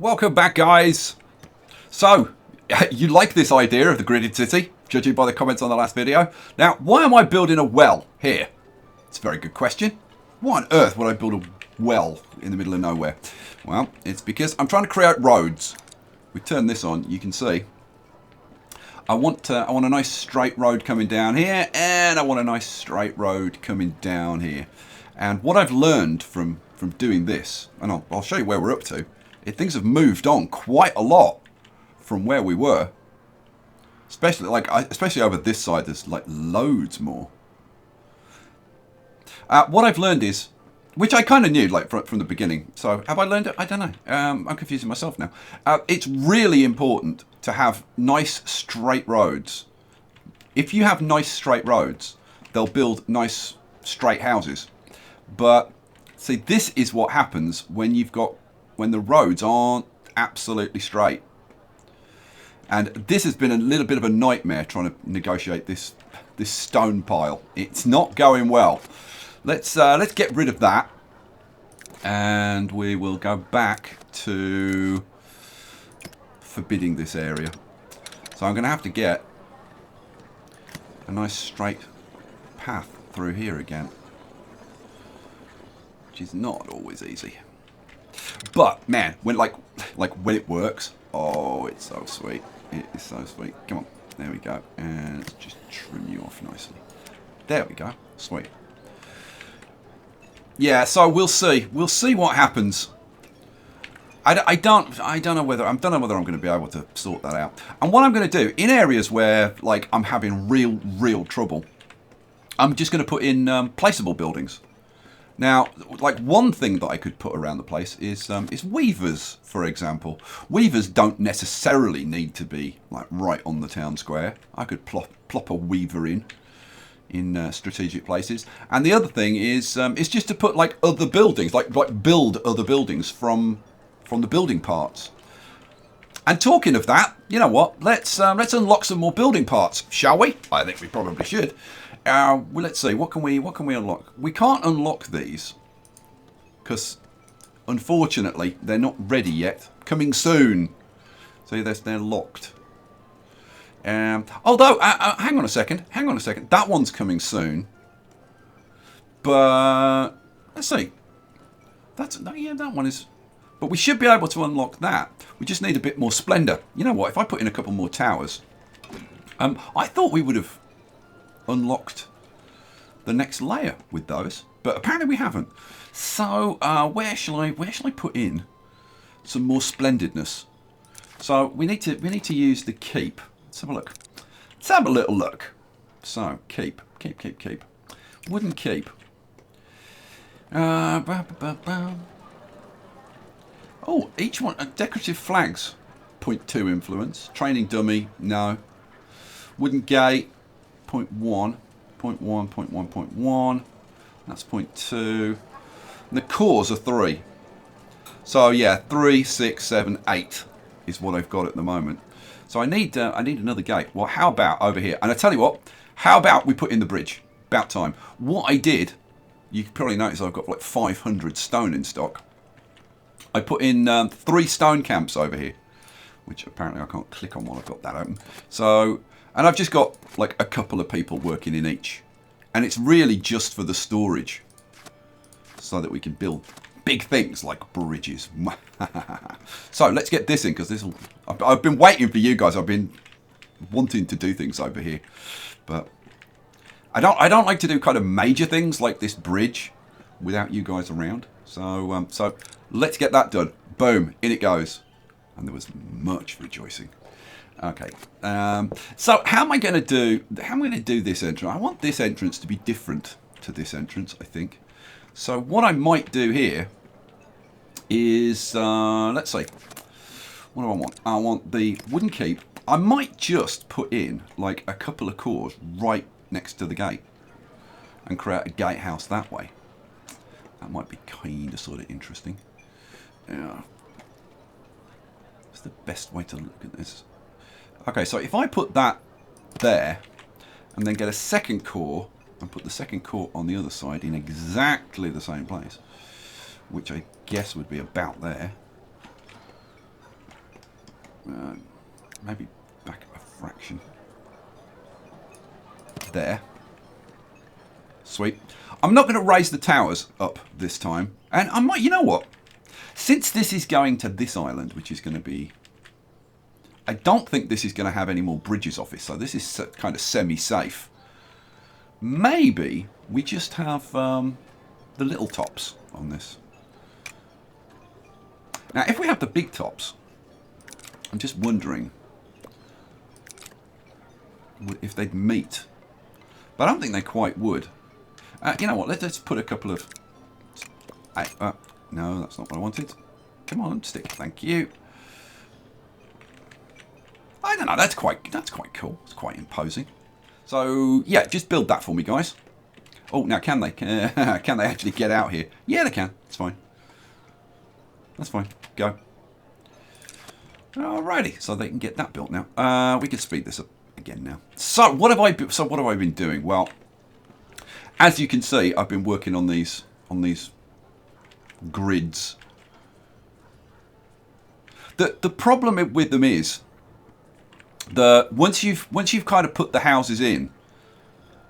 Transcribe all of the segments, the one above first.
Welcome back, guys. So, you like this idea of the gridded city, judging by the comments on the last video. Now, why am I building a well here? It's a very good question. Why on earth would I build a well in the middle of nowhere? Well, it's because I'm trying to create roads. We turn this on, you can see. I want a nice straight road coming down here, and I want a nice straight road coming down here. And what I've learned from doing this, and I'll show you where we're up to, things have moved on quite a lot from where we were. Especially over this side, there's like loads more. What I've learned is, which I kind of knew like from the beginning. So have I learned it? I don't know. I'm confusing myself now. It's really important to have nice straight roads. If you have nice straight roads, they'll build nice straight houses. But see, this is what happens when the roads aren't absolutely straight. And this has been a little bit of a nightmare trying to negotiate this stone pile. It's not going well. Let's get rid of that, and we will go back to forbidding this area. So I'm going to have to get a nice straight path through here again, which is not always easy. But man, when when it works, oh, it's so sweet. It is so sweet. Come on, there we go, and let's just trim you off nicely. There we go, sweet. Yeah, so we'll see. We'll see what happens. I don't know whether I'm going to be able to sort that out. And what I'm going to do in areas where like I'm having real trouble, I'm just going to put in placeable buildings. Now, like one thing that I could put around the place is weavers, for example. Weavers don't necessarily need to be like right on the town square. I could plop a weaver in strategic places. And the other thing is just to put like other buildings, like build other buildings from the building parts. And talking of that, you know what? Let's unlock some more building parts, shall we? I think we probably should. Well, let's see. What can we unlock? We can't unlock these because, unfortunately, they're not ready yet. Coming soon. See, they're locked. Although, hang on a second. That one's coming soon. But let's see. That one is. But we should be able to unlock that. We just need a bit more splendor. You know what? If I put in a couple more towers, I thought we would have unlocked the next layer with those, but apparently we haven't. So where shall I put in some more splendidness? So we need to use the keep. Let's have a look. Let's have a little look. So keep. Wooden keep. Oh, each one decorative flags. 0.2 influence. Training dummy. No. Wooden gate. 0.1, 0.1, 0.1, 0.1. That's 0.2. And the cores are 3. So yeah, 3, 6, 7, 8 is what I've got at the moment. So I need another gate. Well, how about over here? And I tell you what, how about we put in the bridge? About time. What I did, you can probably notice I've got like 500 stone in stock. I put in 3 stone camps over here, which apparently I can't click on while I've got that open. So. And I've just got like a couple of people working in each. And it's really just for the storage. So that we can build big things like bridges. So let's get this in, because I've been waiting for you guys. I've been wanting to do things over here. But I don't like to do kind of major things like this bridge without you guys around. So let's get that done. Boom, in it goes. And there was much rejoicing. Okay, so how am I going to do this entrance? I want this entrance to be different to this entrance, I think. So what I might do here is, let's see, what do I want? I want the wooden keep. I might just put in like a couple of cores right next to the gate and create a gatehouse that way. That might be kind of sort of interesting. Yeah, it's the best way to look at this. Okay, so if I put that there, and then get a second core, and put the second core on the other side in exactly the same place, which I guess would be about there. maybe back a fraction. There. Sweet. I'm not going to raise the towers up this time. And I might, you know what? Since this is going to this island, which is going to be... I don't think this is going to have any more bridges off it, so this is kind of semi-safe. Maybe we just have the little tops on this. Now, if we have the big tops, I'm just wondering if they'd meet. But I don't think they quite would. You know what, let's put a couple of... no, that's not what I wanted. Come on, stick, thank you. I don't know, that's quite cool. It's quite imposing. So, yeah, just build that for me, guys. Oh, now can they? Can they actually get out here? Yeah, they can. It's fine. That's fine. Go. Alrighty, so they can get that built now. We can speed this up again now. So what have I been doing? Well, as you can see, I've been working on these grids. The problem with them is once you've kind of put the houses in,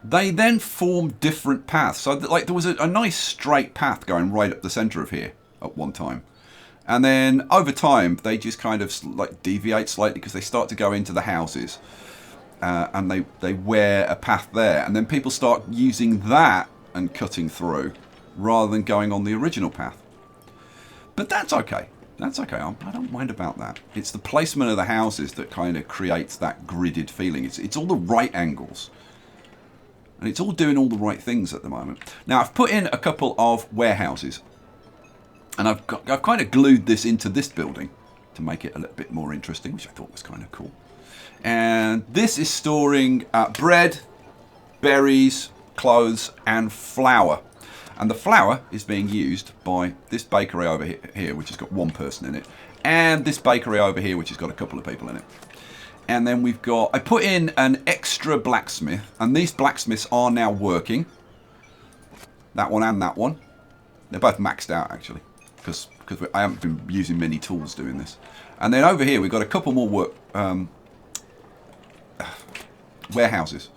they then form different paths. So like there was a nice straight path going right up the center of here at one time. And then over time, they just kind of like deviate slightly because they start to go into the houses. And they wear a path there. And then people start using that and cutting through rather than going on the original path. But that's okay. That's okay. I don't mind about that. It's the placement of the houses that kind of creates that gridded feeling. It's all the right angles. And it's all doing all the right things at the moment. Now, I've put in a couple of warehouses. And I've kind of glued this into this building to make it a little bit more interesting, which I thought was kind of cool. And this is storing bread, berries, clothes, and flour. And the flour is being used by this bakery over here, which has got one person in it, and this bakery over here, which has got a couple of people in it. And then we've got... I put in an extra blacksmith, and these blacksmiths are now working. That one and that one. They're both maxed out, actually. Because I haven't been using many tools doing this. And then over here we've got a couple more warehouses,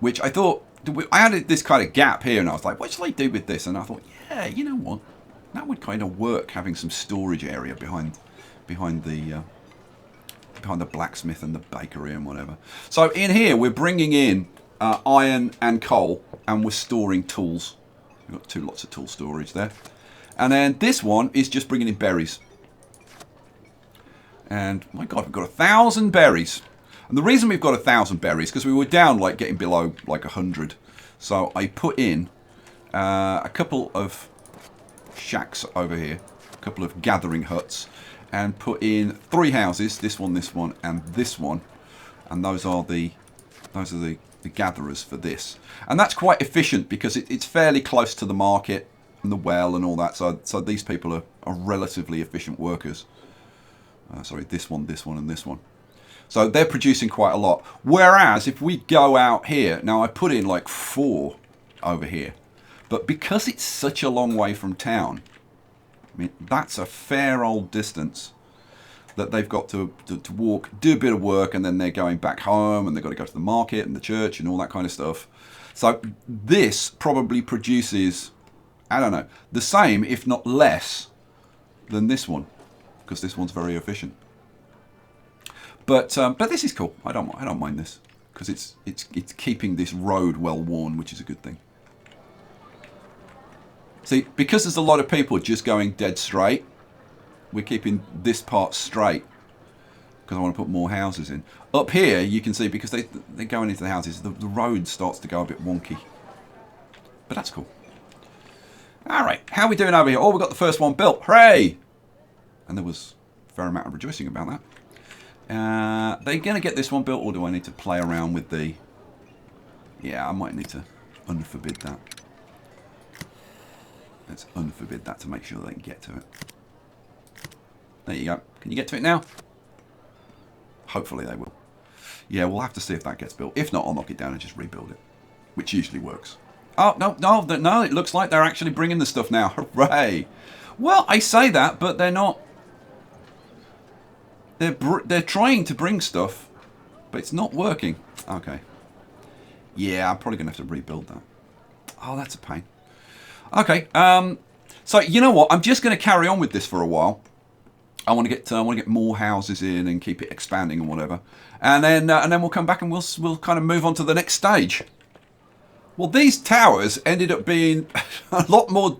which I thought, I had this kind of gap here and I was like, what should I do with this? And I thought, yeah, you know what, that would kind of work, having some storage area behind the blacksmith and the bakery and whatever. So in here we're bringing in iron and coal, and we're storing tools. We've got lots of tool storage there. And then this one is just bringing in berries. And my God, we've got 1,000 berries. And the reason we've got 1,000 berries because we were down like getting below like 100. So I put in a couple of shacks over here, a couple of gathering huts, and put in 3 houses. This one, and this one. And those are the gatherers for this. And that's quite efficient because it's fairly close to the market and the well and all that. So these people are relatively efficient workers. Sorry, this one, and this one. So they're producing quite a lot. Whereas if we go out here, now I put in like 4 over here. But because it's such a long way from town, I mean, that's a fair old distance that they've got to walk, do a bit of work, and then they're going back home, and they've got to go to the market and the church and all that kind of stuff. So this probably produces, I don't know, the same, if not less, than this one, because this one's very efficient. But this is cool. I don't mind this because it's keeping this road well worn, which is a good thing. See, because there's a lot of people just going dead straight, we're keeping this part straight because I want to put more houses in. Up here, you can see, because they're going into the houses, the road starts to go a bit wonky. But that's cool. All right, how are we doing over here? Oh, we got the first one built. Hooray! And there was a fair amount of rejoicing about that. They're going to get this one built, or do I need to play around with the... Yeah, I might need to unforbid that. Let's unforbid that to make sure they can get to it. There you go. Can you get to it now? Hopefully they will. Yeah, we'll have to see if that gets built. If not, I'll knock it down and just rebuild it, which usually works. Oh, no, it looks like they're actually bringing the stuff now. Hooray! Well, I say that, but they're not they're trying to bring stuff, but it's not working. Okay. Yeah, I'm probably going to have to rebuild that. Oh, that's a pain. Okay. So you know what? I'm just going to carry on with this for a while. I want to get more houses in and keep it expanding and whatever, and then we'll come back and we'll kind of move on to the next stage. Well, these towers ended up being a lot more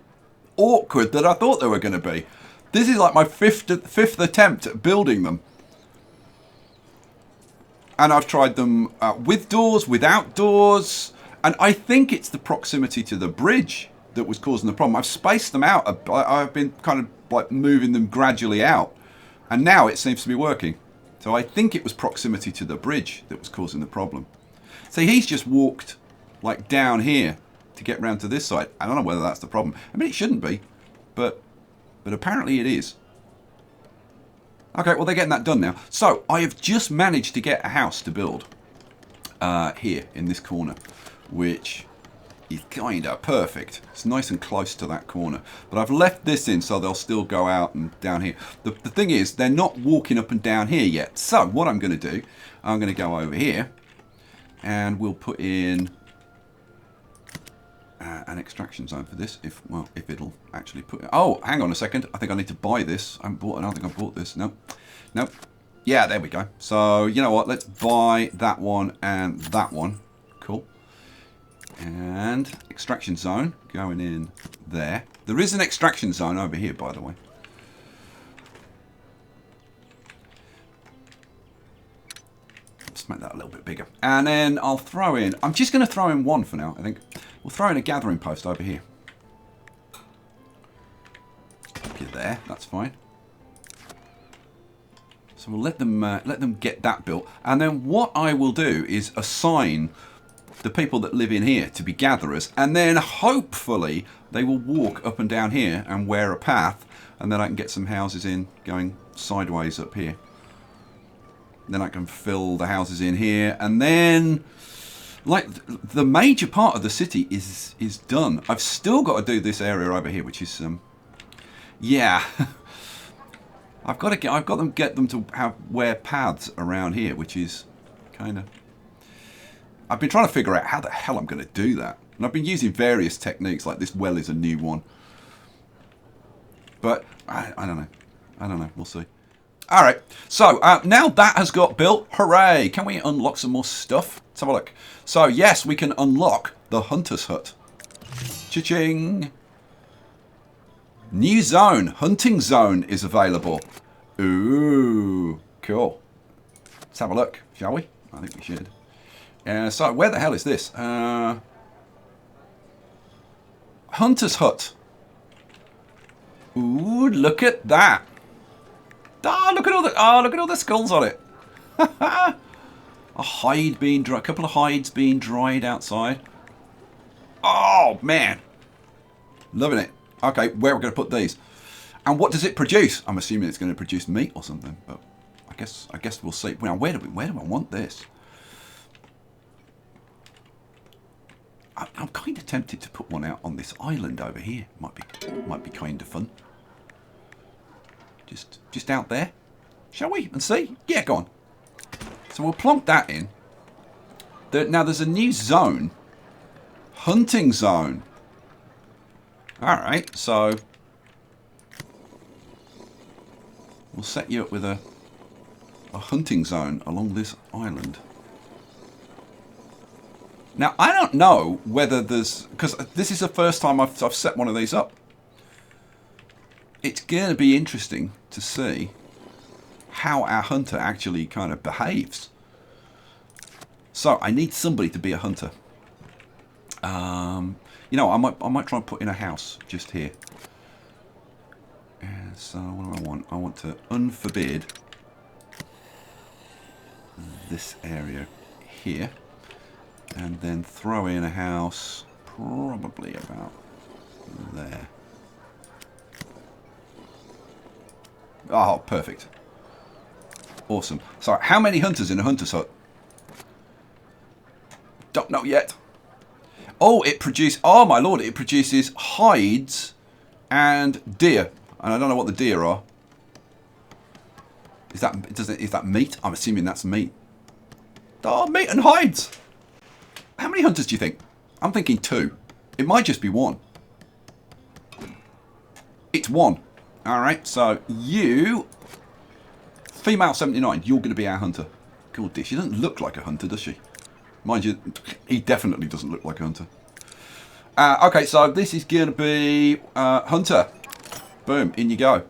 awkward than I thought they were going to be. This is like my fifth attempt at building them, and I've tried them with doors, without doors, and I think it's the proximity to the bridge that was causing the problem. I've spaced them out. I've been kind of like moving them gradually out, and now it seems to be working. So I think it was proximity to the bridge that was causing the problem. So he's just walked like down here to get round to this side. I don't know whether that's the problem. I mean, it shouldn't be, but apparently it is. Okay, well, they're getting that done now. So I have just managed to get a house to build here in this corner, which is kind of perfect. It's nice and close to that corner. But I've left this in so they'll still go out and down here. The thing is, they're not walking up and down here yet. So what I'm going to do, I'm going to go over here and we'll put in an extraction zone for this. If it'll actually put it. Oh, hang on a second. I think I need to buy this. I don't think I bought this. Nope. Yeah, there we go. So, you know what? Let's buy that one and that one. Cool. And extraction zone going in there. There is an extraction zone over here, by the way. Let's make that a little bit bigger. And then I'll throw in... I'm just going to throw in one for now, I think. We'll throw in a gathering post over here. Get there. That's fine. So we'll let them get that built. And then what I will do is assign the people that live in here to be gatherers, and then hopefully they will walk up and down here and wear a path, and then I can get some houses in going sideways up here. Then I can fill the houses in here, and then like the major part of the city is done. I've still got to do this area over here, which is yeah. I've got to get them to wear paths around here, which is kind of... I've been trying to figure out how the hell I'm going to do that. And I've been using various techniques, like this well is a new one. But I don't know. I don't know. We'll see. All right. So now that has got built. Hooray. Can we unlock some more stuff? Let's have a look. So yes, we can unlock the Hunter's Hut. Cha-ching. New zone. Hunting zone is available. Ooh. Cool. Let's have a look, shall we? I think we should. So where the hell is this? Hunter's Hut. Ooh, look at that. Look at all the skulls on it. A hide being dry, a couple of hides being dried outside. Oh man, loving it. Okay, where are we going to put these? And what does it produce? I'm assuming it's going to produce meat or something, but I guess we'll see. Now, where do I want this? I'm kind of tempted to put one out on this island over here. Might be kind of fun. Just out there, shall we? And see? Yeah, go on. So we'll plonk that in. Now there's a new zone, hunting zone. All right, so we'll set you up with a hunting zone along this island. Now, I don't know whether there's... Because this is the first time I've set one of these up. It's going to be interesting to see how our hunter actually kind of behaves. So, I need somebody to be a hunter. You know, I might try and put in a house just here. And so, what do I want? I want to unforbid this area here. And then throw in a house probably about there. Oh, perfect. Awesome. So, how many hunters in a hunter's hut? Don't know yet. Oh, oh my lord, it produces hides and deer. And I don't know what the deer are. Is that meat? I'm assuming that's meat. Oh, meat and hides. How many hunters do you think? I'm thinking 2. It might just be 1. It's 1. All right. So you, female 79, you're going to be our hunter. God, she doesn't look like a hunter, does she? Mind you, he definitely doesn't look like a hunter. Okay, so this is going to be hunter. Boom, in you go.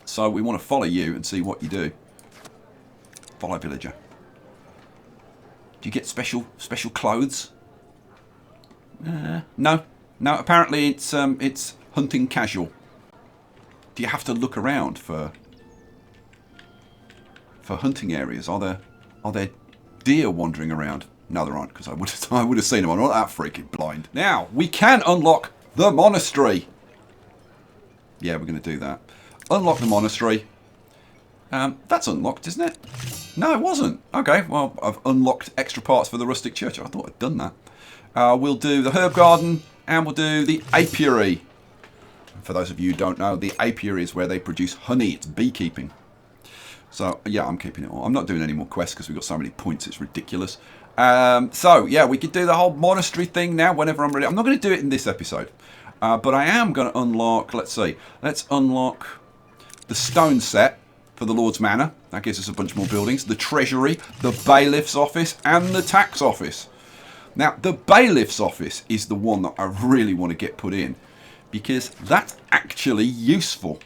So we want to follow you and see what you do. Follow villager. Do you get special clothes? No. Apparently it's hunting casual. Do you have to look around for hunting areas? Are there deer wandering around? No, there aren't, because I would have seen them. I'm not that freaking blind. Now we can unlock the monastery. Yeah, we're going to do that. Unlock the monastery. That's unlocked, isn't it? No, it wasn't. Okay, well, I've unlocked extra parts for the rustic church. I thought I'd done that. We'll do the herb garden, and we'll do the apiary. For those of you who don't know, the apiary is where they produce honey. It's beekeeping. So, yeah, I'm keeping it all. I'm not doing any more quests because we've got so many points. It's ridiculous. So, yeah, we could do the whole monastery thing now whenever I'm ready. I'm not going to do it in this episode. But I am going to unlock, let's see. Let's unlock the stone set for the Lord's Manor. That gives us a bunch more buildings. The Treasury, the Bailiffs Office, and the Tax Office. Now, the Bailiffs Office is the one that I really want to get put in, because that's actually useful.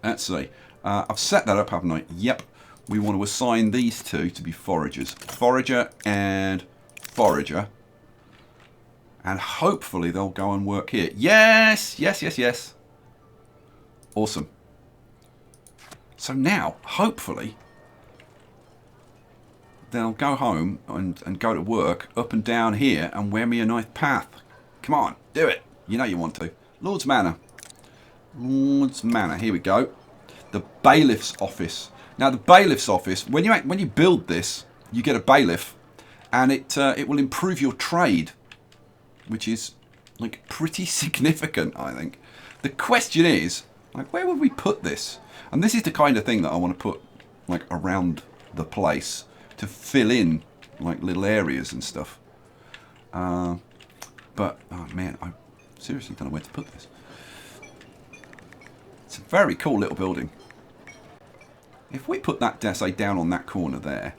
Let's see. I've set that up, haven't I? Yep. We want to assign these two to be foragers. Forager and forager. And hopefully they'll go and work here. Yes! Yes. Awesome. So now, hopefully, they'll go home and go to work up and down here and wear me a nice path. Come on, do it. You know you want to. Lord's Manor. Lord's Manor. Here we go. The Bailiffs Office. Now, the Bailiffs Office, when you build this, you get a bailiff, and it will improve your trade, which is like pretty significant, I think. The question is, like, where would we put this? And this is the kind of thing that I want to put like around the place to fill in like little areas and stuff. But oh man, I seriously don't know where to put this. It's a very cool little building. If we put that, say, down on that corner there,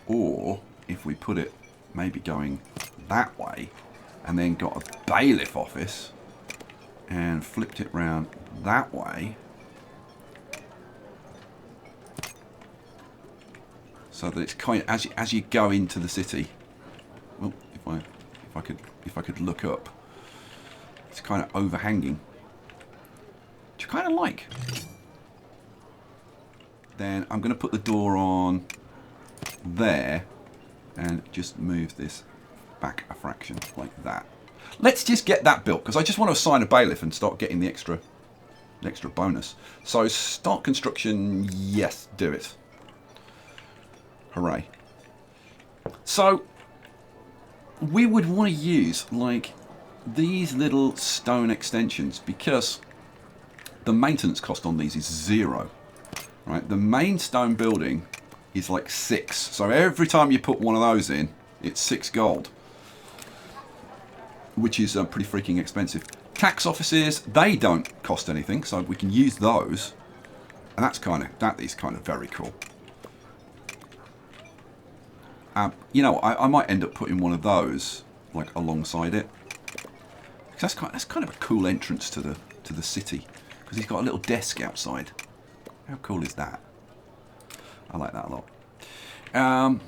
or if we put it maybe going that way, and then got a bailiff office and flipped it round that way, so that it's kind of as you go into the city. Well, if I could look up, it's kind of overhanging, which I kind of like. Then I'm going to put the door on there and just move this back a fraction like that. Let's just get that built, because I just want to assign a bailiff and start getting the extra bonus. So start construction. Yes, do it. Hooray. So we would want to use like these little stone extensions, because the maintenance cost on these is 0. Right, the main stone building is like 6. So every time you put one of those in, it's 6 gold, which is pretty freaking expensive. Tax offices, they don't cost anything, so we can use those, and that is kind of very cool. You know, I might end up putting one of those like alongside it, because that's kind of a cool entrance to the city, because he's got a little desk outside. How cool is that? I like that a lot.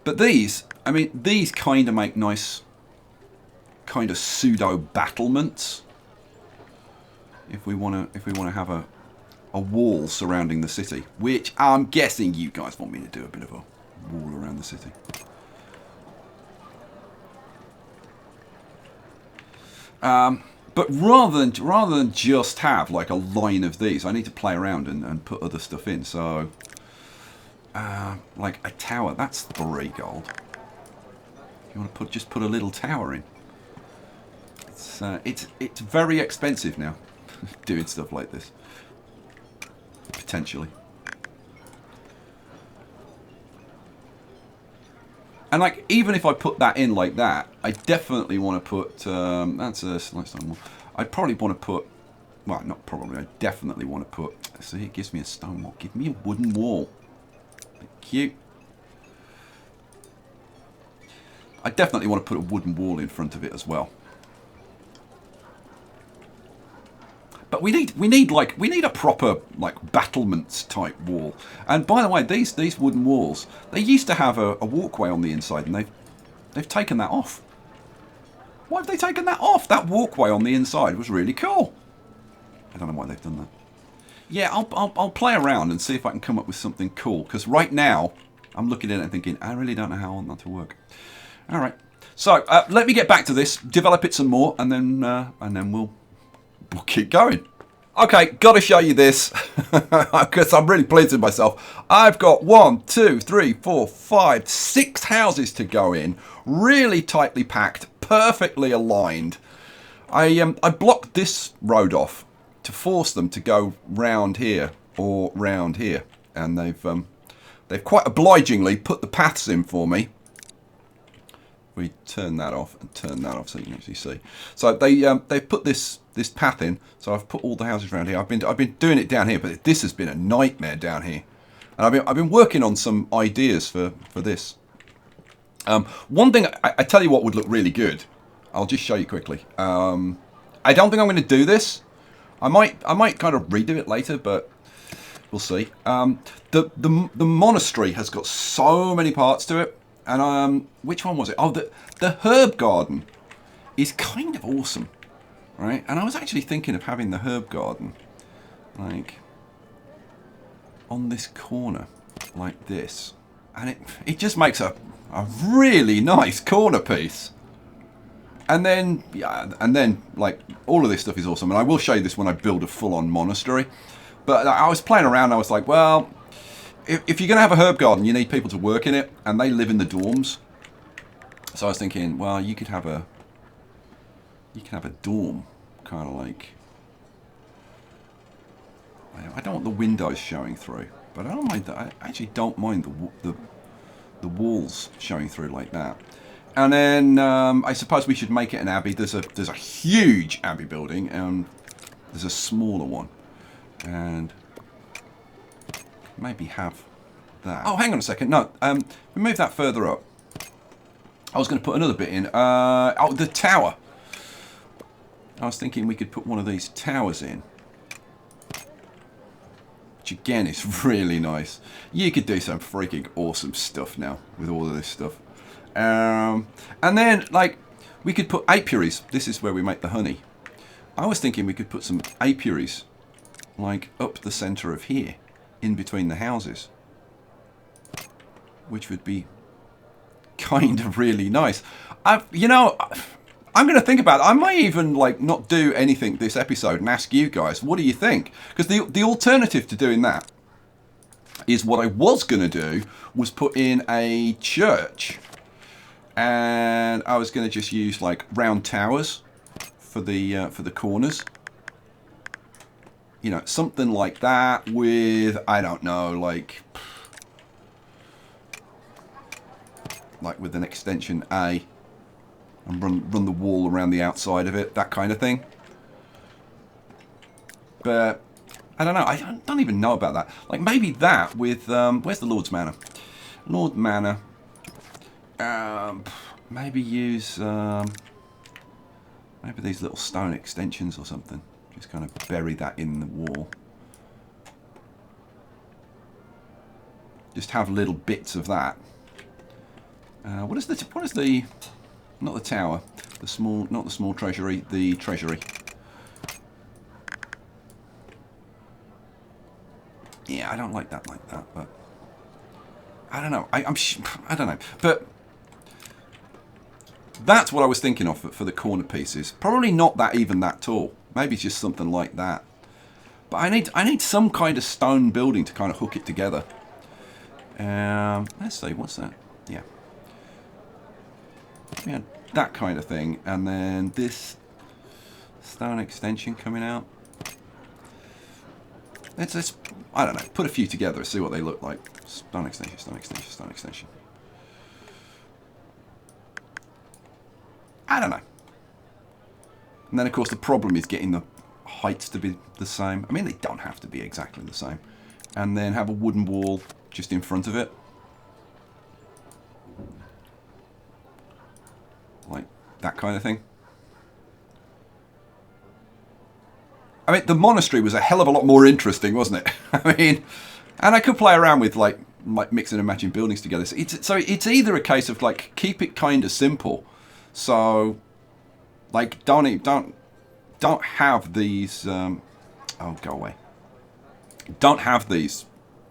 But these, I mean, these kind of make nice kind of pseudo battlements. If we want to have a wall surrounding the city, which I'm guessing you guys want me to do a bit of a wall around the city. But rather than just have like a line of these, I need to play around and put other stuff in. So, like a tower, that's 3 gold. You want to just put a little tower in. It's very expensive now, doing stuff like this. potentially. And like, even if I put that in like that, I definitely want to put, that's a slight stone wall. I probably want to put, well, not probably, I definitely want to put, see, it gives me a stone wall. Give me a wooden wall. Thank you. I definitely want to put a wooden wall in front of it as well. But we need a proper like battlements type wall. And by the way, these wooden walls, they used to have a walkway on the inside, and they've taken that off. Why have they taken that off? That walkway on the inside was really cool. I don't know why they've done that. Yeah, I'll play around and see if I can come up with something cool. Because right now, I'm looking at it and thinking, I really don't know how I want that to work. All right. So let me get back to this, develop it some more, and then we'll keep going. Okay, got to show you this because I'm really pleased with myself. I've got 1, 2, 3, 4, 5, 6 houses to go in, really tightly packed, perfectly aligned. I blocked this road off to force them to go round here or round here, and they've quite obligingly put the paths in for me. We turn that off and turn that off so you can actually see. So they've put this path in. So I've put all the houses around here. I've been doing it down here, but this has been a nightmare down here. And I've been working on some ideas for this. One thing I tell you what would look really good. I'll just show you quickly. I don't think I'm going to do this. I might kind of redo it later, but we'll see. The monastery has got so many parts to it. And which one was it? Oh, the herb garden is kind of awesome, right? And I was actually thinking of having the herb garden, like, on this corner, like this. And it just makes a really nice corner piece. And then, yeah, and then, like, all of this stuff is awesome. And I will show you this when I build a full-on monastery. But I was playing around, and I was like, well, if you're going to have a herb garden, you need people to work in it, and they live in the dorms. So I was thinking, well, you could have a dorm, kind of like. I don't want the windows showing through, but I don't mind that. I actually don't mind the walls showing through like that. And then I suppose we should make it an abbey. There's a huge abbey building, and there's a smaller one, and maybe have that. Oh, hang on a second. No, we move that further up. I was going to put another bit in. Oh, the tower. I was thinking we could put one of these towers in, which again is really nice. You could do some freaking awesome stuff now with all of this stuff. And then, like, we could put apiaries. This is where we make the honey. I was thinking we could put some apiaries, like, up the centre of here, in between the houses, which would be kind of really nice. You know, I'm going to think about it. I might even, like, not do anything this episode and ask you guys, what do you think? Because the alternative to doing that is what I was going to do was put in a church, and I was going to just use, like, round towers for the corners. You know, something like that with, I don't know, like with an extension A, and run the wall around the outside of it, that kind of thing. But I don't know. I don't even know about that. Like, maybe that with where's the Lord's Manor? Lord Manor. Maybe use maybe these little stone extensions or something. Just kind of bury that in the wall. Just have little bits of that. What is the not the tower, not the small treasury, the treasury. Yeah, I don't like that, but I don't know. I don't know, but that's what I was thinking of for the corner pieces. Probably not even that tall. Maybe it's just something like that. But I need some kind of stone building to kind of hook it together. Let's see, what's that? Yeah. Yeah, that kind of thing. And then this stone extension coming out. let's I don't know, put a few together and see what they look like. Stone extension, stone extension, stone extension. I don't know. And then, of course, the problem is getting the heights to be the same. I mean, they don't have to be exactly the same. And then have a wooden wall just in front of it. Like that kind of thing. I mean, the monastery was a hell of a lot more interesting, wasn't it? I mean, and I could play around with, like mixing and matching buildings together. So it's either a case of, like, keep it kind of simple. So, like, don't have these. Oh, go away. Don't have these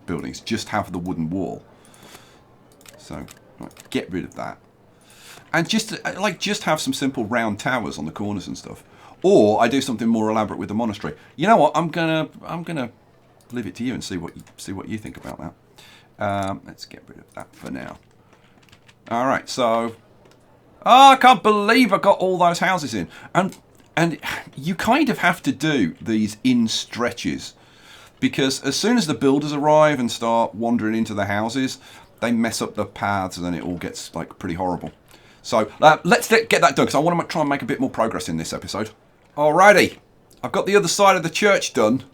buildings. Just have the wooden wall. So, right, get rid of that, and just have some simple round towers on the corners and stuff. Or I do something more elaborate with the monastery. You know what? I'm gonna leave it to you and see what you think about that. Let's get rid of that for now. All right, so. Oh, I can't believe I got all those houses in. And you kind of have to do these in stretches. Because as soon as the builders arrive and start wandering into the houses, they mess up the paths and then it all gets, like, pretty horrible. So let's get that done, because I want to try and make a bit more progress in this episode. Alrighty. I've got the other side of the church done.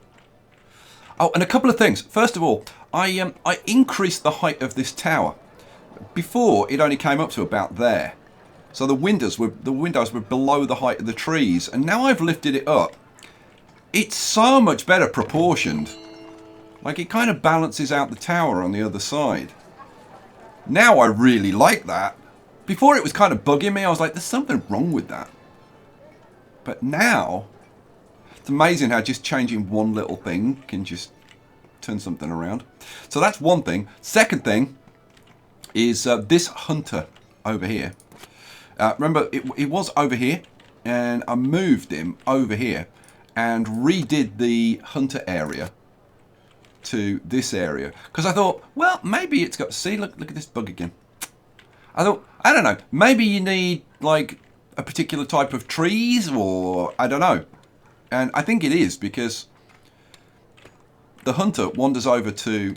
Oh, and a couple of things. First of all, I increased the height of this tower. Before, it only came up to about there. So the windows were below the height of the trees, and now I've lifted it up. It's so much better proportioned. Like, it kind of balances out the tower on the other side. Now I really like that. Before it was kind of bugging me. I was like, there's something wrong with that. But now, it's amazing how just changing one little thing can just turn something around. So that's one thing. Second thing is this hunter over here. Remember, it was over here, and I moved him over here and redid the hunter area to this area. Because I thought, well, maybe it's got... See, look at this bug again. I thought, I don't know, maybe you need, like, a particular type of trees, or I don't know. And I think it is, because the hunter wanders over to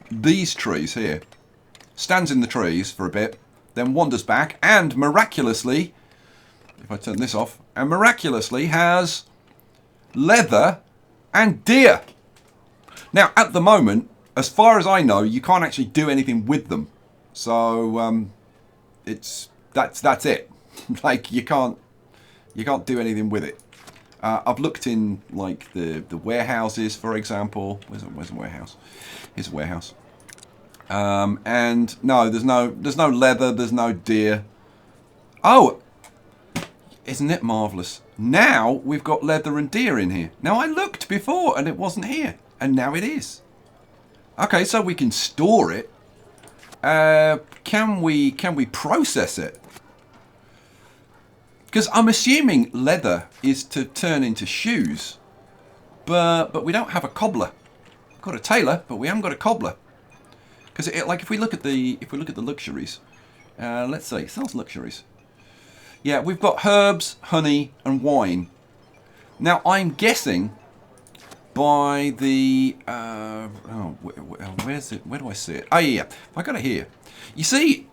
these trees here, stands in the trees for a bit, then wanders back, and miraculously, if I turn this off, and miraculously has leather and deer. Now, at the moment, as far as I know, you can't actually do anything with them. So, that's it. Like, you can't do anything with it. I've looked in, like, the warehouses, for example. Where's a warehouse? Here's a warehouse. And no, there's no leather, there's no deer. Oh, isn't it marvellous? Now we've got leather and deer in here. Now I looked before and it wasn't here, and now it is. Okay, so we can store it. Can we process it? Because I'm assuming leather is to turn into shoes, but we don't have a cobbler. We've got a tailor, but we haven't got a cobbler. Because like if we look at the luxuries, let's see, it sells luxuries. Yeah, we've got herbs, honey, and wine. Now I'm guessing by the where's it? Where do I see it? Oh yeah, I got it here. You see,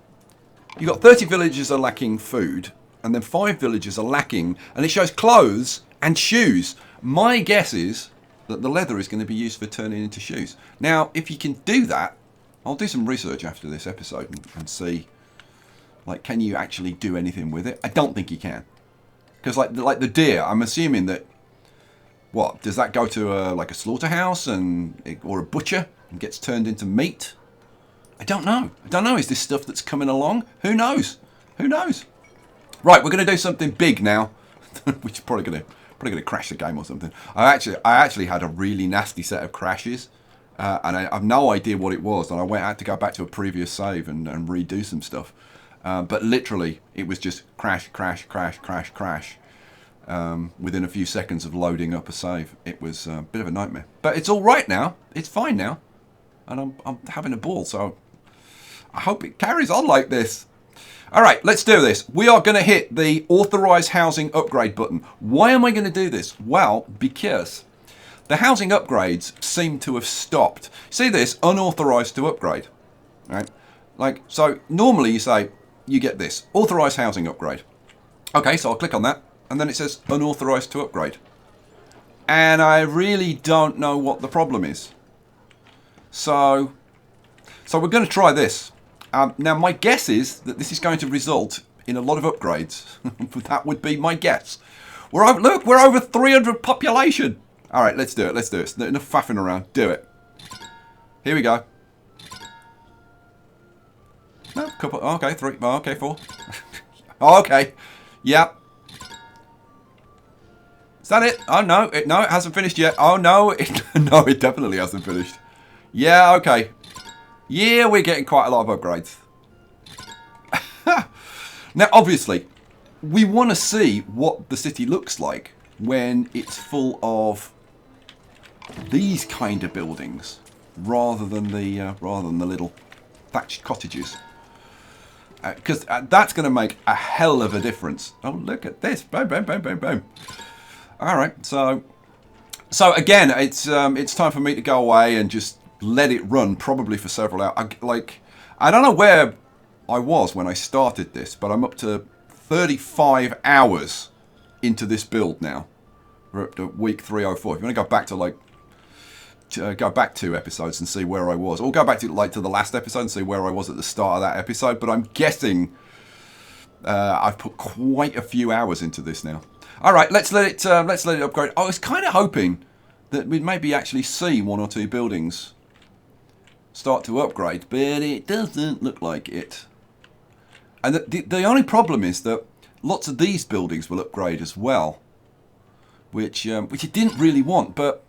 you got 30 villages are lacking food, and then 5 villages are lacking, and it shows clothes and shoes. My guess is that the leather is going to be used for turning into shoes. Now, if you can do that, I'll do some research after this episode and see, like, can you actually do anything with it? I don't think you can, because like the deer, I'm assuming that, what does that go to like a slaughterhouse or a butcher and gets turned into meat? I don't know. Is this stuff that's coming along? Who knows? Right, we're going to do something big now, which is probably going to crash the game or something. I actually had a really nasty set of crashes, and I have no idea what it was. And I had to go back to a previous save and redo some stuff. But literally, it was just crash. Within a few seconds of loading up a save, it was a bit of a nightmare. But it's all right now. It's fine now, and I'm having a ball. So I hope it carries on like this. All right, let's do this. We are going to hit the Authorized Housing Upgrade button. Why am I going to do this? Well, because the housing upgrades seem to have stopped. See this? Unauthorized to upgrade. Right? Like, so normally you say, you get this, authorized housing upgrade. Okay, so I'll click on that, and then it says unauthorized to upgrade. And I really don't know what the problem is. So we're going to try this. Now, my guess is that this is going to result in a lot of upgrades. That would be my guess. Look, we're over 300 population. All right, let's do it. Let's do it. Enough faffing around. Do it. Here we go. No, couple. Okay, 3. Okay, 4. Okay. Yep. Is that it? Oh, no. It hasn't finished yet. Oh, no. No, it definitely hasn't finished. Yeah, okay. Yeah, we're getting quite a lot of upgrades. Now, obviously, we want to see what the city looks like when it's full of these kind of buildings, rather than the little thatched cottages. Because that's going to make a hell of a difference. Oh, look at this! Boom, boom, boom, boom, boom. All right, so again, it's time for me to go away and just let it run, probably for several hours. I don't know where I was when I started this, but I'm up to 35 hours into this build now. We're up to week 304. If you want to go back to go back 2 episodes and see where I was, or go back to the last episode and see where I was at the start of that episode. But I'm guessing I've put quite a few hours into this now. All right, let's let it upgrade. I was kind of hoping that we'd maybe actually see 1 or 2 buildings start to upgrade, but it doesn't look like it. And the only problem is that lots of these buildings will upgrade as well, which you didn't really want. But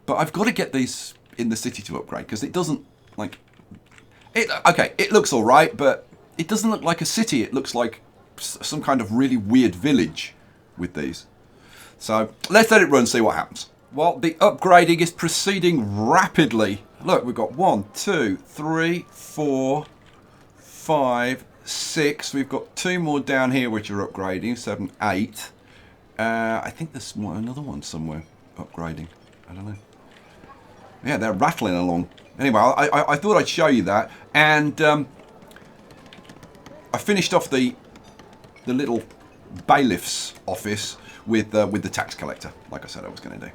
I've got to get these in the city to upgrade, because it doesn't like it. Okay, it looks all right, but it doesn't look like a city. It looks like some kind of really weird village with these. So let's let it run, see what happens. Well, the upgrading is proceeding rapidly. Look, we've got 1, 2, 3, 4, 5, 6. We've got 2 more down here which are upgrading. 7, 8. I think there's another one somewhere upgrading. I don't know. Yeah, they're rattling along. Anyway, I thought I'd show you that. And I finished off the little Bailiffs Office with the tax collector, like I said I was going to do.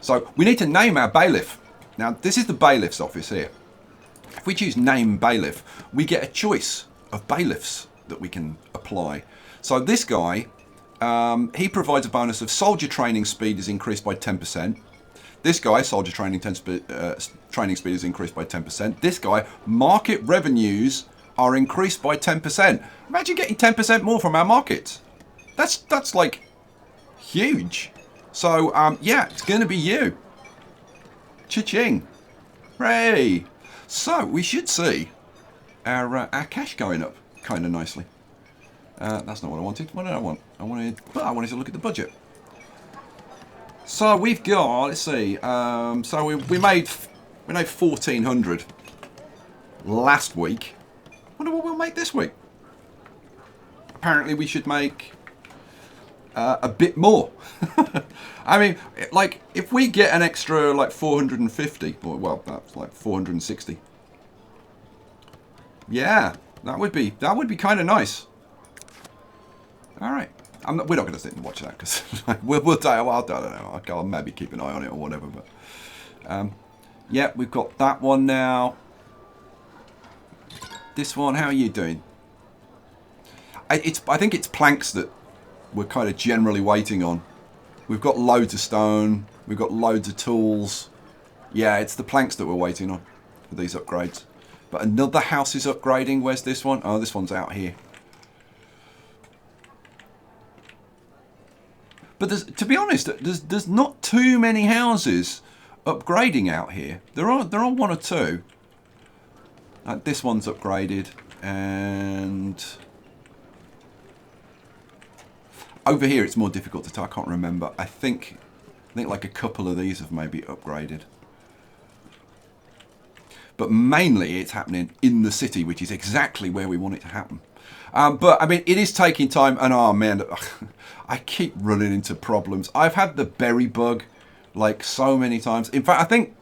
So we need to name our bailiff. Now, this is the Bailiffs Office here. If we choose Name Bailiff, we get a choice of bailiffs that we can apply. So this guy, he provides a bonus of soldier training speed is increased by 10%. This guy, soldier training training speed is increased by 10%. This guy, market revenues are increased by 10%. Imagine getting 10% more from our markets. That's like huge. So yeah, it's going to be you. Cha-ching. Hooray. So we should see our cash going up kind of nicely. That's not what I wanted. What did I want? I wanted to look at the budget. So we've got, let's see. So we made 1,400 last week. Wonder what we'll make this week. Apparently we should make a bit more. I mean, like, if we get an extra like 450, or well, that's like 460. Yeah, that would be kind of nice. All right, we're not going to sit and watch that, because we'll I don't know. I'll maybe keep an eye on it or whatever. But yeah, we've got that one now. This one, how are you doing? I think it's planks that we're kind of generally waiting on. We've got loads of stone. We've got loads of tools. Yeah, it's the planks that we're waiting on for these upgrades. But another house is upgrading. Where's this one? Oh, this one's out here. But to be honest, there's not too many houses upgrading out here. There are 1 or 2. This one's upgraded, and over here it's more difficult to tell. I can't remember. I think like a couple of these have maybe upgraded. But mainly it's happening in the city, which is exactly where we want it to happen. But I mean, it is taking time, and oh man, I keep running into problems. I've had the berry bug like so many times. In fact, I think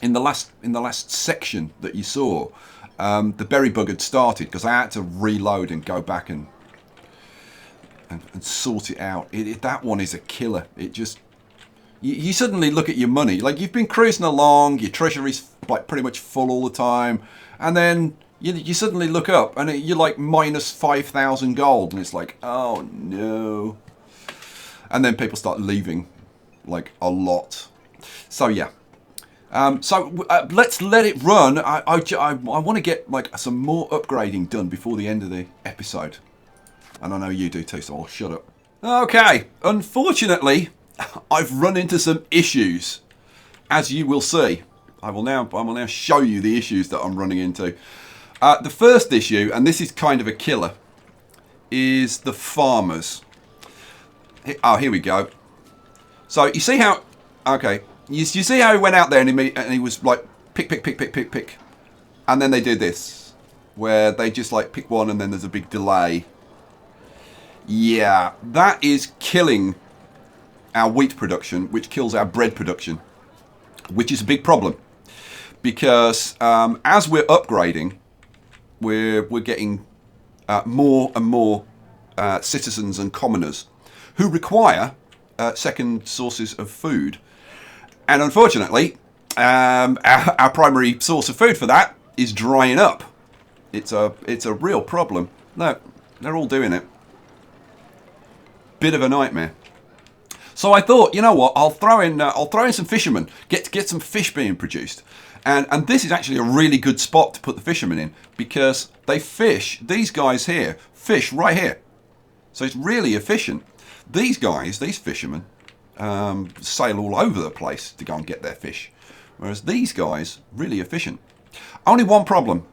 in the last section that you saw, the berry bug had started because I had to reload and go back and sort it out. That one is a killer. It just you suddenly look at your money, like you've been cruising along, your treasury's like pretty much full all the time, and then you suddenly look up and you're like minus 5,000 gold, and it's like, oh no. And then people start leaving, like a lot. So yeah. Let's let it run. I want to get like some more upgrading done before the end of the episode. And I know you do too, so I'll shut up. Okay, unfortunately, I've run into some issues, as you will see. I will now show you the issues that I'm running into. The first issue, and this is kind of a killer, is the farmers. Oh, here we go. So you see how, okay, you see how he went out there and he was like pick, and then they do this, where they just like pick one and then there's a big delay. Yeah, that is killing our wheat production, which kills our bread production, which is a big problem, because as we're upgrading, we're getting more and more citizens and commoners who require second sources of food, and unfortunately, our primary source of food for that is drying up. It's a real problem. No, they're all doing it. Bit of a nightmare. So I thought, you know what? I'll throw in some fishermen. Get some fish being produced, and this is actually a really good spot to put the fishermen in, because they fish. These guys here fish right here, so it's really efficient. These guys, these fishermen, sail all over the place to go and get their fish, whereas these guys really efficient. Only one problem.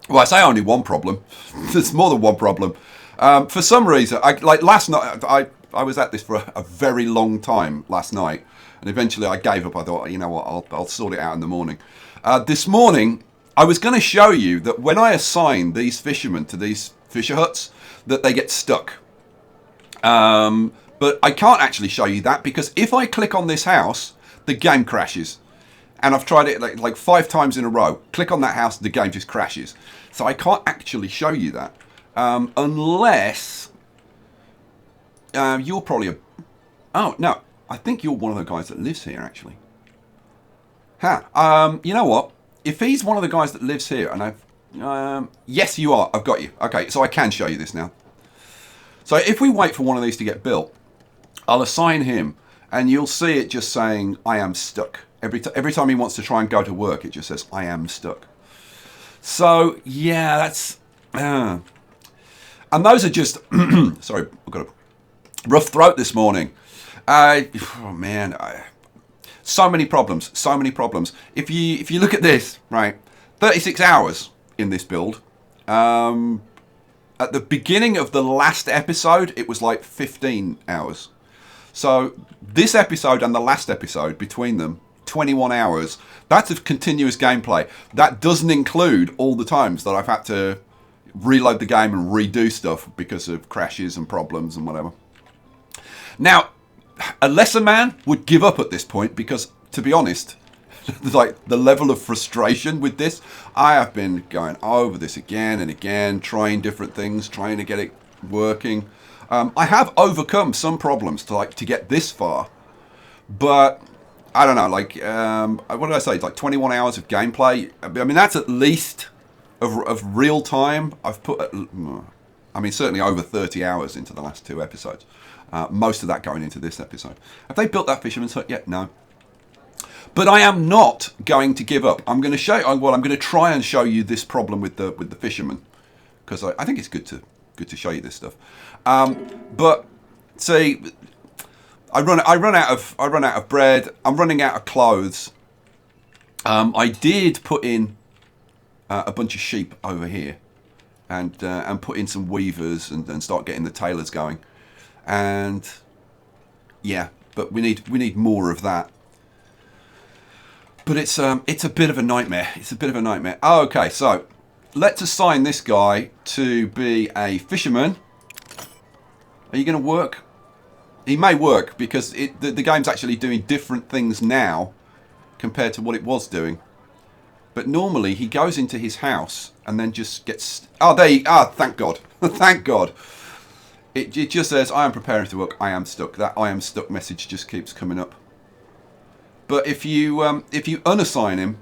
Well, I say only one problem. There's more than one problem. For some reason, like last night, I was at this for a very long time last night, and eventually I gave up. I thought, you know what, I'll sort it out in the morning. This morning, I was going to show you that when I assign these fishermen to these fisher huts, that they get stuck. But I can't actually show you that, because if I click on this house, the game crashes. And I've tried it like 5 times in a row. Click on that house, the game just crashes. So I can't actually show you that. Unless you're probably oh no, I think you're one of the guys that lives here actually. You know what? If he's one of the guys that lives here, and I've yes, you are. I've got you. Okay, so I can show you this now. So if we wait for one of these to get built, I'll assign him, and you'll see it just saying I am stuck. Every time he wants to try and go to work, it just says I am stuck. So yeah, that's. And those are just, sorry, I've got a rough throat this morning. Oh man, so many problems. If you look at this, right, 36 hours in this build. At the beginning of the last episode, it was like 15 hours. So this episode and the last episode, between them, 21 hours. That's of continuous gameplay. That doesn't include all the times that I've had to reload the game and redo stuff because of crashes and problems and whatever. Now, a lesser man would give up at this point, because, to be honest, like the level of frustration with this, I have been going over this again and again, trying different things, trying to get it working. I have overcome some problems to get this far, but I don't know, like, what did I say? It's like 21 hours of gameplay. I mean, that's at least of real time. I've put, I mean, certainly over 30 hours into the last 2 episodes. Most of that going into this episode. Have they built that fisherman's hut yet? No. But I am not going to give up. I'm going to show. Well, I'm going to try and show you this problem with the fishermen, because I think it's good to show you this stuff. But see, I run out of bread. I'm running out of clothes. I did put in a bunch of sheep over here, and put in some weavers and start getting the tailors going, and yeah, but we need more of that. But it's a bit of a nightmare. Oh, okay, so let's assign this guy to be a fisherman. Are you going to work? He may work because the game's actually doing different things now compared to what it was doing. But normally he goes into his house and then just gets... Oh, there you... Ah, thank God. Thank God. It just says, I am preparing to work. I am stuck. That I am stuck message just keeps coming up. But if you unassign him,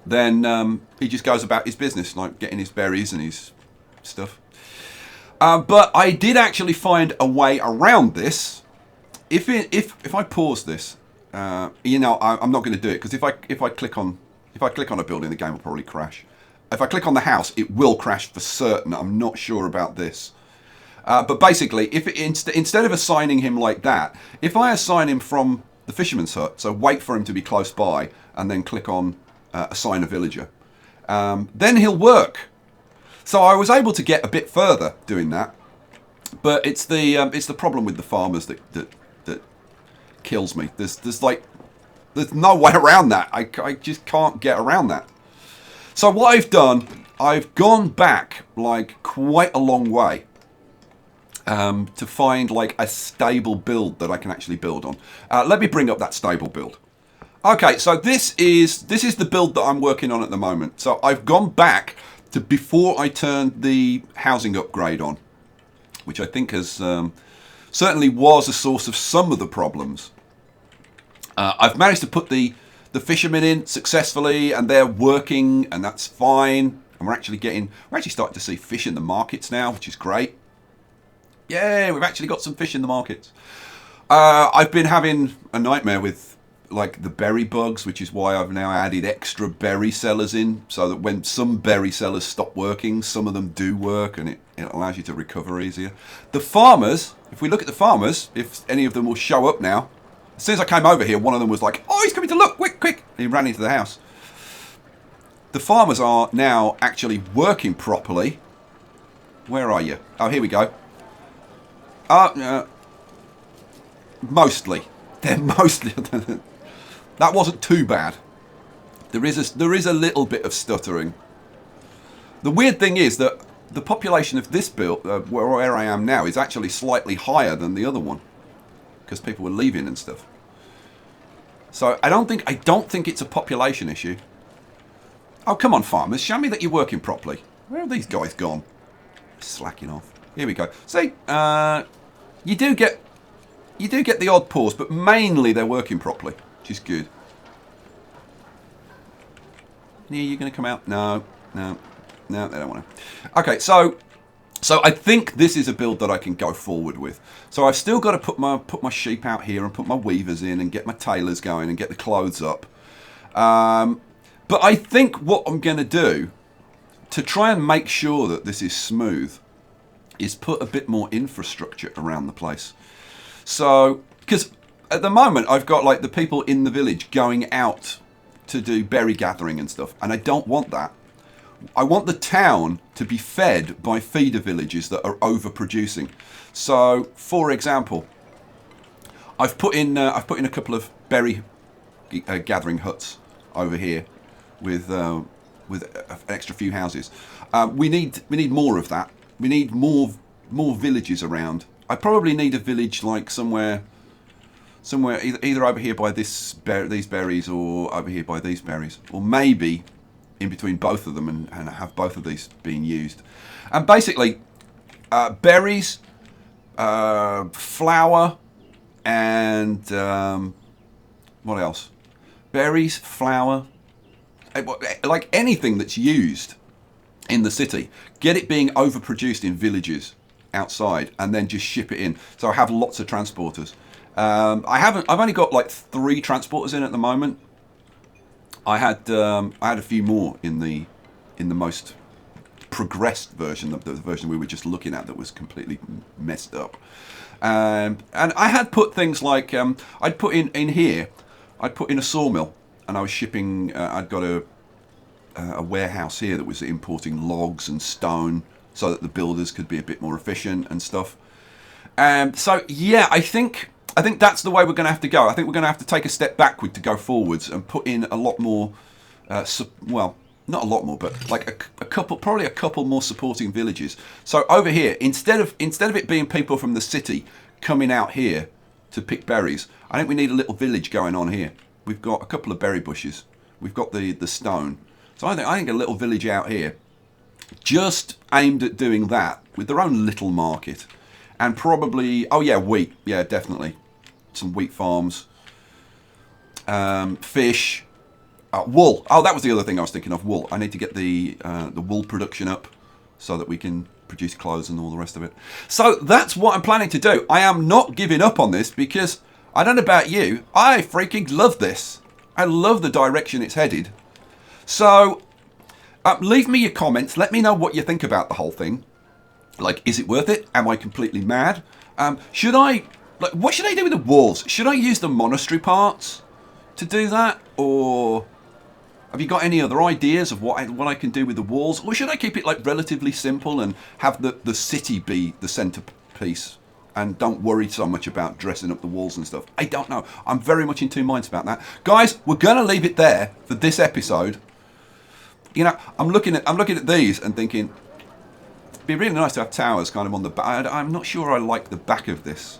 then he just goes about his business, like getting his berries and his stuff. But I did actually find a way around this. If I pause this, you know, I'm not going to do it because if I click on a building, the game will probably crash. If I click on the house, it will crash for certain. I'm not sure about this. But basically, instead of assigning him like that, if I assign him from the fisherman's hut, so wait for him to be close by, and then click on assign a villager, then he'll work. So I was able to get a bit further doing that, but it's the problem with the farmers that kills me. There's no way around that. I just can't get around that. So what I've done, I've gone back like quite a long way to find like a stable build that I can actually build on. Let me bring up that stable build. Okay, so this is the build that I'm working on at the moment. So I've gone back to before I turned the housing upgrade on, which I think has certainly was a source of some of the problems. I've managed to put the fishermen in successfully, and they're working, and that's fine. And we're actually starting to see fish in the markets now, which is great. Yay, we've actually got some fish in the markets. I've been having a nightmare with like the berry bugs, which is why I've now added extra berry sellers in, so that when some berry sellers stop working, some of them do work, and it allows you to recover easier. The farmers, if we look at the farmers, if any of them will show up now. As soon as I came over here, one of them was like, oh, he's coming to look, quick, quick. And he ran into the house. The farmers are now actually working properly. Where are you? Oh, here we go. Mostly. They're mostly... That wasn't too bad. There is a little bit of stuttering. The weird thing is that the population of this build, where I am now, is actually slightly higher than the other one, because people were leaving and stuff. So I don't think it's a population issue. Oh, come on, farmers, show me that you're working properly. Where are these guys gone? Slacking off. Here we go. See, you do get the odd pause, but mainly they're working properly, which is good. Yeah, you going to come out? No, they don't want to. Okay, so I think this is a build that I can go forward with. So I've still got to put my sheep out here and put my weavers in and get my tailors going and get the clothes up. But I think what I'm going to do to try and make sure that this is smooth is put a bit more infrastructure around the place. So, because at the moment I've got like the people in the village going out to do berry gathering and stuff, and I don't want that. I want the town to be fed by feeder villages that are overproducing. So, for example, I've put in a couple of berry gathering huts over here with an extra few houses. We need more of that. We need more villages around. I probably need a village like somewhere either over here by these berries or over here by these berries, or maybe in between both of them and have both of these being used. And basically, berries, flour, and what else? Berries, flour, like anything that's used in the city, get it being overproduced in villages outside, and then just ship it in. So I have lots of transporters. I've only got like 3 transporters in at the moment. I had a few more in the most progressed version, the version we were just looking at that was completely messed up. And I had put things like I'd put in here. I'd put in a sawmill, and I was shipping. I'd got a warehouse here that was importing logs and stone, so that the builders could be a bit more efficient and stuff. So yeah, I think that's the way we're going to have to go. I think we're going to have to take a step backward to go forwards and put in a lot more. Well, not a lot more, but like probably a couple more supporting villages. So over here, instead of it being people from the city coming out here to pick berries. I think we need a little village going on here. We've got a couple of berry bushes. We've got the stone. So I think a little village out here, just aimed at doing that with their own little market. And probably, oh yeah, wheat. Yeah, definitely. Some wheat farms. Fish. Wool. Oh, that was the other thing I was thinking of, wool. I need to get the wool production up so that we can produce clothes and all the rest of it. So that's what I'm planning to do. I am not giving up on this because, I don't know about you, I freaking love this. I love the direction it's headed. So, leave me your comments. Let me know what you think about the whole thing. Like, is it worth it? Am I completely mad? What should I do with the walls? Should I use the monastery parts to do that? Or have you got any other ideas of what I can do with the walls? Or should I keep it like relatively simple and have the city be the centerpiece and don't worry so much about dressing up the walls and stuff? I don't know. I'm very much in two minds about that. Guys, we're going to leave it there for this episode. You know, I'm looking at these and thinking, it'd be really nice to have towers kind of on the back. I'm not sure I like the back of this.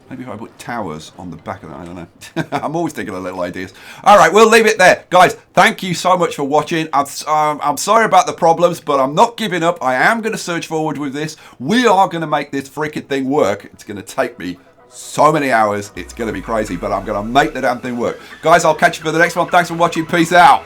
Maybe if I put towers on the back of that, I don't know. I'm always thinking of little ideas. All right, we'll leave it there. Guys, thank you so much for watching. I'm sorry about the problems, but I'm not giving up. I am going to surge forward with this. We are going to make this freaking thing work. It's going to take me so many hours. It's going to be crazy, but I'm going to make the damn thing work. Guys, I'll catch you for the next one. Thanks for watching. Peace out.